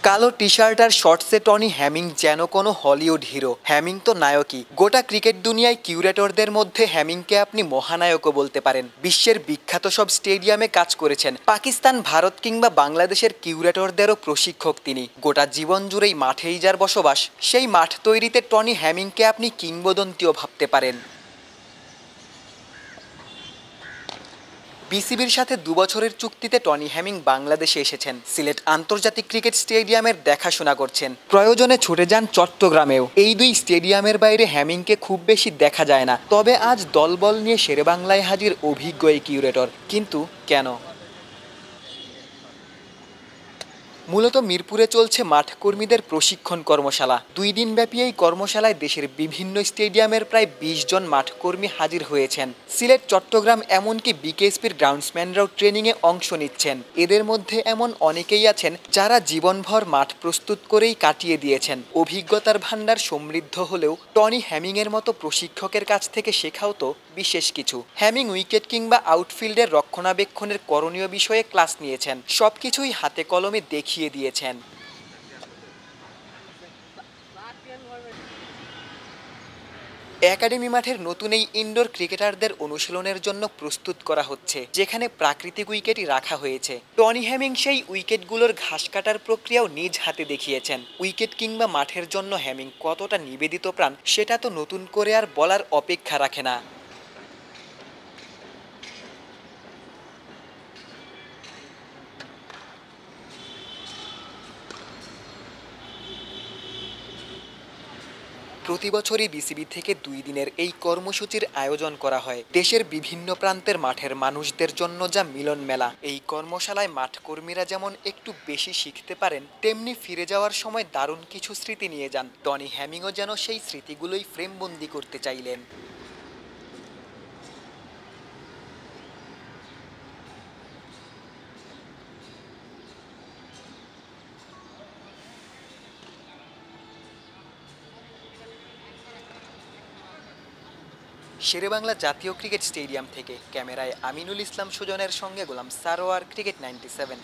কালো T shirt আর শর্টসে Tony Hamming যেন কোনো হলিউড হিরো। হ্যামিং তো নায়কই। গোটা ক্রিকেট দুনিয়ায় কিউরেটরদের মধ্যে হ্যামিংকে আপনি মহানায়কও বলতে পারেন। বিশ্বের বিখ্যাত সব স্টেডিয়ামে কাজ করেছেন। পাকিস্তান, ভারত কিংবা বাংলাদেশের কিউরেটরদেরও প্রশিক্ষক তিনি। গোটা জীবন জুড়েই মাঠেই যার বসবাস, সেই মাঠ তৈরিতে টনি হ্যামিংকে আপনি কিংবদন্তিও ভাবতে পারেন। বিসিবির সাথে 2 বছরের চুক্তিতে টনি হ্যামিং বাংলাদেশে এসেছেন। সিলেট আন্তর্জাতিক ক্রিকেট স্টেডিয়ামের দেখাশোনা করছেন। প্রয়োজনে ছুটে যান চট্টগ্রামেও। এই 2 স্টেডিয়ামের বাইরে হ্যামিংকে খুব বেশি দেখা যায় না। তবে আজ দলবল নিয়ে শেরেবাংলায় হাজির অভিজ্ঞ এই কিউরেটর। কিন্তু কেন? মূলত মিরপুরে চলছে মাঠ কর্মীদের প্রশিক্ষণ কর্মশালা। 2 দিনব্যাপী এই কর্মশালায় দেশের বিভিন্ন স্টেডিয়ামের প্রায় 20 জন মাঠ কর্মী হাজির হয়েছেন। সিলেট, চট্টগ্রাম এমনকি বিকেএসপির গ্রাউন্ডসম্যানরাও ট্রেনিংয়ে অংশ নিচ্ছেন। এদের মধ্যে এমন অনেকেই আছেন যারা জীবনভর মাঠ প্রস্তুত করেই কাটিয়ে দিয়েছেন। অভিজ্ঞতার ভান্ডার সমৃদ্ধ হলেও টনি হ্যামিংয়ের মতো প্রশিক্ষকের কাছ থেকে শেখাও তো বিশেষ কিছু। হ্যামিং উইকেট কিংবা আউটফিল্ডের রক্ষণাবেক্ষণের করণীয় বিষয়ে ক্লাস নিয়েছেন। সবকিছুই হাতে কলমে দেখিয়ে দিয়েছেন। একাডেমি মাঠের নতুন এই ইনডোর ক্রিকেটারদের অনুশীলনের জন্য প্রস্তুত করা হচ্ছে, যেখানে প্রাকৃতিক উইকেটই রাখা হয়েছে। টনি হ্যামিং সেই উইকেটগুলোর ঘাস কাটার প্রক্রিয়াও নিজ হাতে দেখিয়েছেন। উইকেট কিংবা মাঠের জন্য হ্যামিং কতটা নিবেদিত প্রাণ, সেটা তো নতুন করে আর বলার অপেক্ষা রাখে না। প্রতি বছরই বিসিবি থেকে 2 দিনের এই কর্মসূচির আয়োজন করা হয় দেশের বিভিন্ন প্রান্তের মাঠের মানুষদের জন্য, যা মিলন মেলা। এই কর্মশালায় মাঠ কর্মীরা যেমন একটু বেশি শিখতে পারেন, তেমনি ফিরে যাওয়ার সময় দারুণ কিছু স্মৃতি নিয়ে যান। টনি হ্যামিংও যেন সেই স্মৃতিগুলোই ফ্রেমবন্দি করতে চাইলেন। শেরেবাংলা জাতীয় ক্রিকেট স্টেডিয়াম থেকে ক্যামেরায় আমিনুল ইসলাম সুজনের সঙ্গে গোলাম সারোয়ার, ক্রিকেট 97।